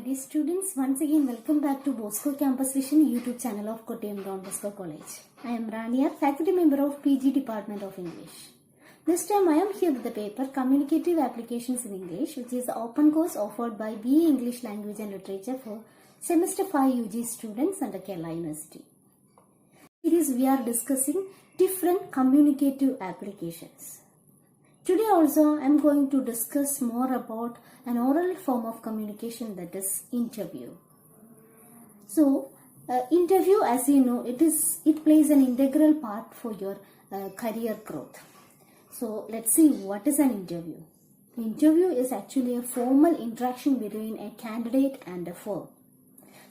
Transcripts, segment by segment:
dear students, once again welcome back to Bosco Campus Vision YouTube channel of Kottayam Don Bosco College. I am Rania, faculty member of PG Department of English. This time I am here with the paper Communicative Applications in English, which is the open course offered by BA English Language and Literature for Semester 5 UG students under Kerala University. Here is we are discussing different communicative applications. Today also I am going to discuss more about an oral form of communication, that is interview. So interview, as you know, it plays an integral part for your career growth. So let's see what is an interview. Interview is actually a formal interaction between a candidate and a firm.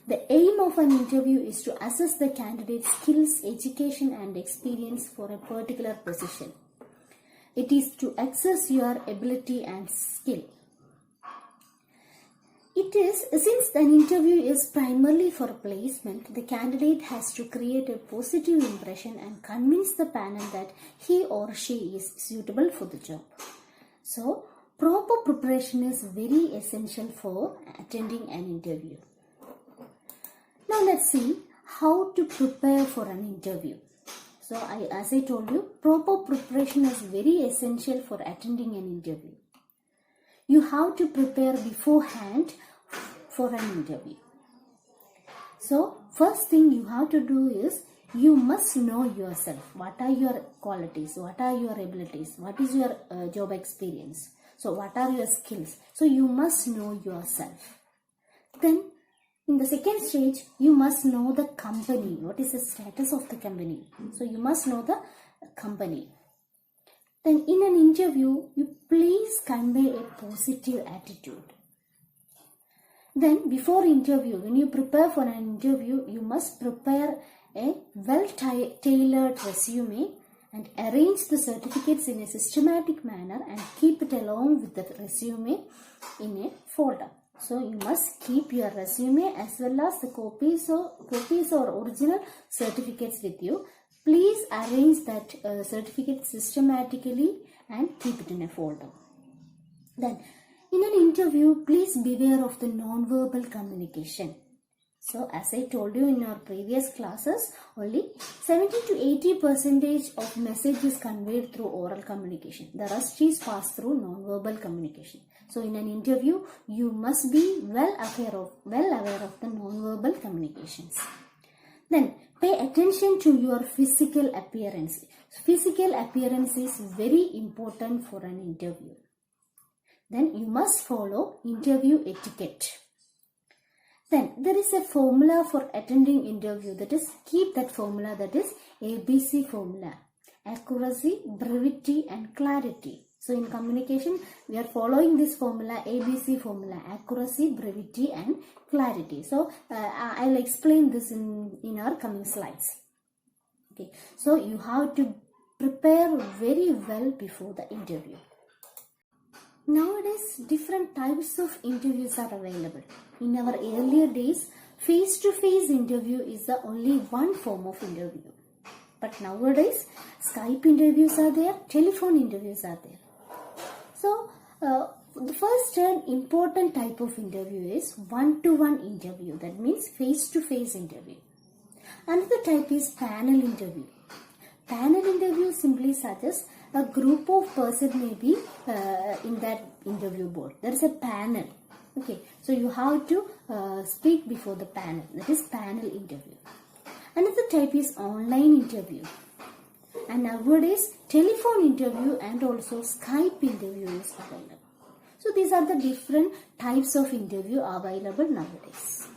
The aim of an interview is to assess the candidate's skills, education and experience for a particular position. It is to assess your ability and skill. Since an interview is primarily for placement, the candidate has to create a positive impression and convince the panel that he or she is suitable for the job. So, proper preparation is very essential for attending an interview. Now let's see how to prepare for an interview. So as I told you, proper preparation is very essential for attending an interview. You have to prepare beforehand for an interview. So first thing you have to do is you must know yourself. What are your qualities? What are your abilities? What is your job experience? So what are your skills? So you must know yourself. Then in the second stage, you must know the company. What is the status of the company? So you must know the company. Then in an interview, you please convey a positive attitude. Then before interview, when you prepare for an interview, you must prepare a well-tailored resume and arrange the certificates in a systematic manner and keep it along with the resume in a folder. So you must keep your resume as well as the copies or original certificates with you. Please arrange that certificate systematically and keep it in a folder. Then in an interview, please beware of the non-verbal communication. So as I told you in our previous classes, only 70 to 80% of message is conveyed through oral communication. The rest is passed through non-verbal communication. So in an interview, you must be well aware of the non-verbal communications. Then pay attention to your physical appearance. Physical appearance is very important for an interview. Then you must follow interview etiquette. Then there is a formula for attending interview, that is, keep that formula, that is ABC formula: accuracy, brevity and clarity. So in communication, we are following this formula, ABC formula: accuracy, brevity and clarity. So I'll explain this in our coming slides. Okay, so you have to prepare very well before the interview. Nowadays, different types of interviews are available. In our earlier days, face-to-face interview is the only one form of interview. But nowadays, Skype interviews are there, telephone interviews are there. So, the first and important type of interview is one-to-one interview. That means face-to-face interview. Another type is panel interview. Panel interview simply suggests a group of persons may be in that interview board. There is a panel. Okay, so you have to speak before the panel. That is panel interview. Another type is online interview. And nowadays, telephone interview and also Skype interview is available. So these are the different types of interview available nowadays.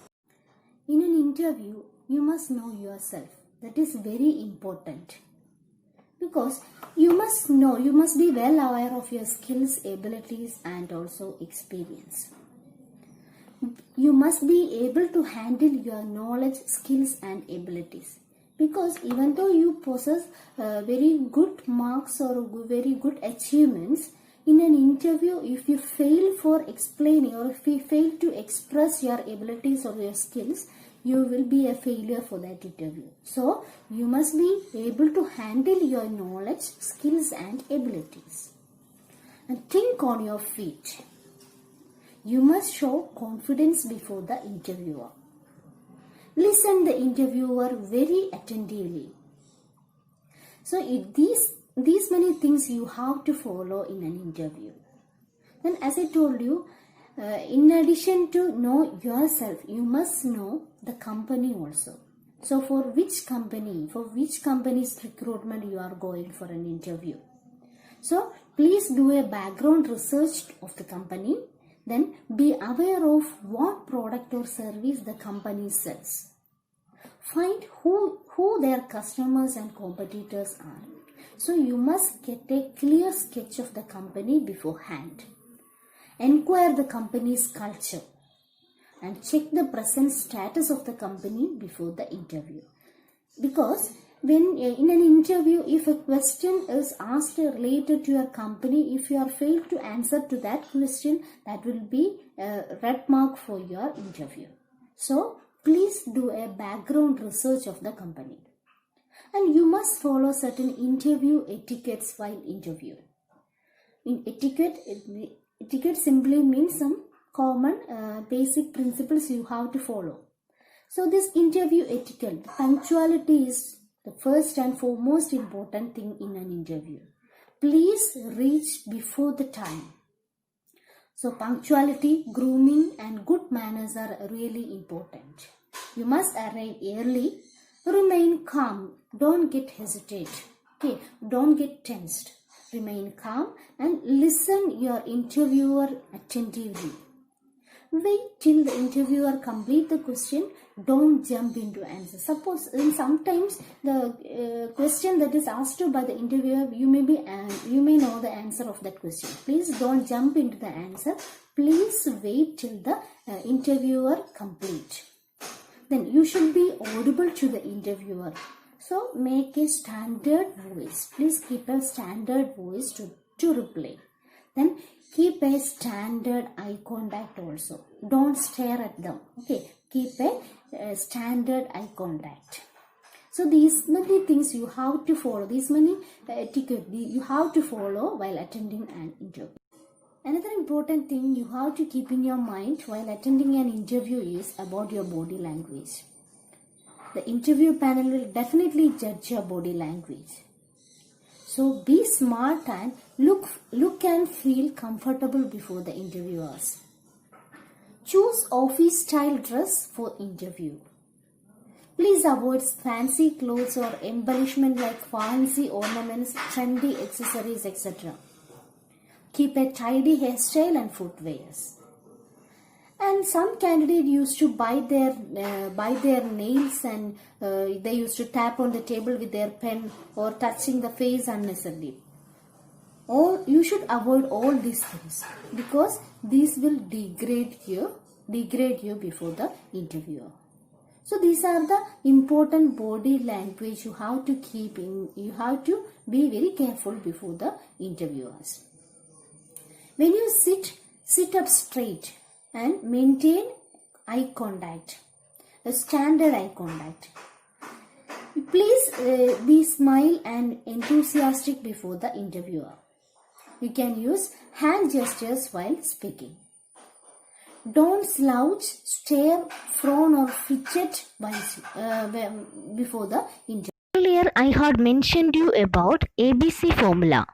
In an interview, you must know yourself. That is very important. Because you must be well aware of your skills, abilities and also experience. You must be able to handle your knowledge, skills and abilities. Because even though you possess very good marks or very good achievements, in an interview, if you fail for explaining or if you fail to express your abilities or your skills, you will be a failure for that interview. So, you must be able to handle your knowledge, skills and abilities. And think on your feet. You must show confidence before the interviewer. Listen the interviewer very attentively. So these many things you have to follow in an interview. Then as I told you, in addition to know yourself, you must know the company also. So for which company's recruitment you are going for an interview. So please do a background research of the company. Then be aware of what product or service the company sells. Find who their customers and competitors are. So you must get a clear sketch of the company beforehand. Enquire the company's culture and check the present status of the company before the interview. Because when in an interview, if a question is asked related to your company, if you are failed to answer to that question, that will be a red mark for your interview. So please do a background research of the company. And you must follow certain interview etiquettes while interviewing. In etiquette simply means some common basic principles you have to follow. So this interview etiquette, punctuality is the first and foremost important thing in an interview. Please reach before the time. So punctuality, grooming and good manners are really important. You must arrive early, remain calm, don't get hesitate, okay, don't get tensed. Remain calm and listen your interviewer attentively. Wait till the interviewer complete the question. Don't jump into answer. Suppose sometimes the question that is asked by the interviewer, you may know the answer of that question. Please don't jump into the answer. Please wait till the interviewer complete. Then you should be audible to the interviewer. So make a standard voice. Please keep a standard voice to reply. Then keep a standard eye contact also. Don't stare at them. Okay. Keep a standard eye contact. So these many things you have to follow. These many etiquette you have to follow while attending an interview. Another important thing you have to keep in your mind while attending an interview is about your body language. The interview panel will definitely judge your body language. So be smart and look and feel comfortable before the interviewers. Choose office style dress for interview. Please avoid fancy clothes or embellishment like fancy ornaments, trendy accessories, etc. Keep a tidy hairstyle and footwears. And some candidates used to bite their nails and they used to tap on the table with their pen or touching the face unnecessarily. Or you should avoid all these things because these will degrade you before the interviewer. So these are the important body language you have to keep in. You have to be very careful before the interviewers. When you sit up straight and maintain eye contact, a standard eye contact. Please be smile and enthusiastic before the interviewer. You can use hand gestures while speaking. Don't slouch, stare, frown or fidget before the interview. Earlier I had mentioned you about ABC formula.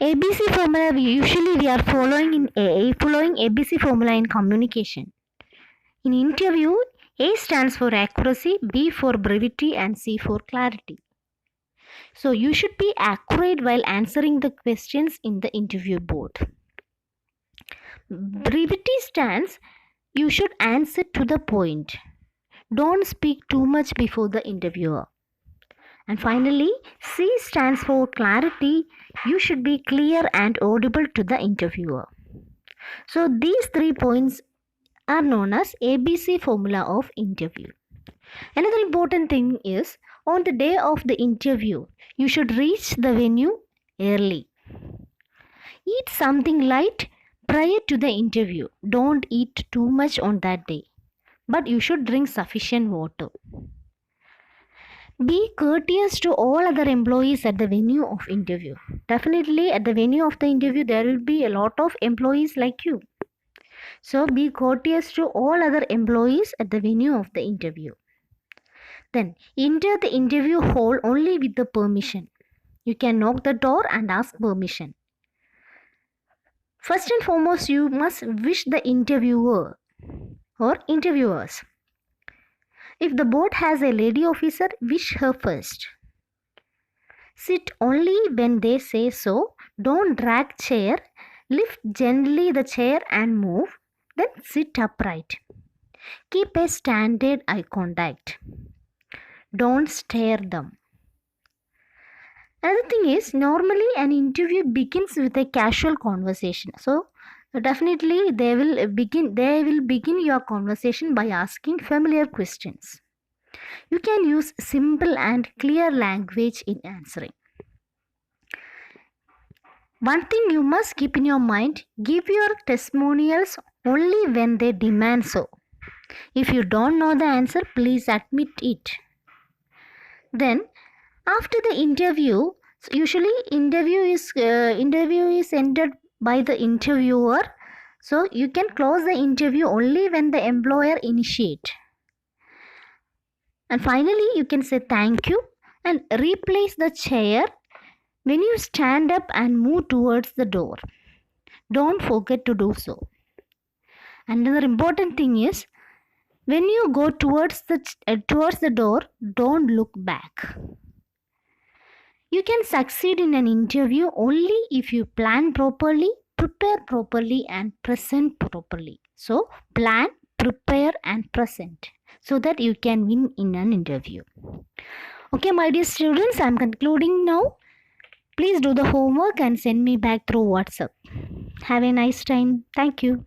ABC formula we are following ABC formula in communication. In interview, A stands for accuracy, B for brevity and C for clarity. So you should be accurate while answering the questions in the interview board. Brevity stands, you should answer to the point. Don't speak too much before the interviewer. And finally, C stands for clarity. You should be clear and audible to the interviewer. So these 3 points are known as ABC formula of interview. Another important thing is on the day of the interview, you should reach the venue early. Eat something light prior to the interview. Don't eat too much on that day, but you should drink sufficient water. Be courteous to all other employees at the venue of interview. Definitely at the venue of the interview, there will be a lot of employees like you. So be courteous to all other employees at the venue of the interview. Then enter the interview hall only with the permission. You can knock the door and ask permission. First and foremost, you must wish the interviewer or interviewers. If the board has a lady officer, wish her first. Sit only when they say so. Don't drag chair. Lift gently the chair and move. Then sit upright. Keep a standard eye contact. Don't stare them. Another thing is, normally an interview begins with a casual conversation. So definitely they will begin your conversation by asking familiar questions. You can use simple and clear language in answering. One thing you must keep in your mind, give your testimonials only when they demand so. If you don't know the answer, please admit it. Then after the interview, usually interview is ended by the interviewer. So you can close the interview only when the employer initiate. And finally, you can say thank you and replace the chair when you stand up and move towards the door. Don't forget to do so. Another important thing is, when you go towards the door, don't look back. You can succeed in an interview only if you plan properly, prepare properly, and present properly. So plan, prepare, and present so that you can win in an interview. Okay, my dear students, I am concluding now. Please do the homework and send me back through WhatsApp. Have a nice time. Thank you.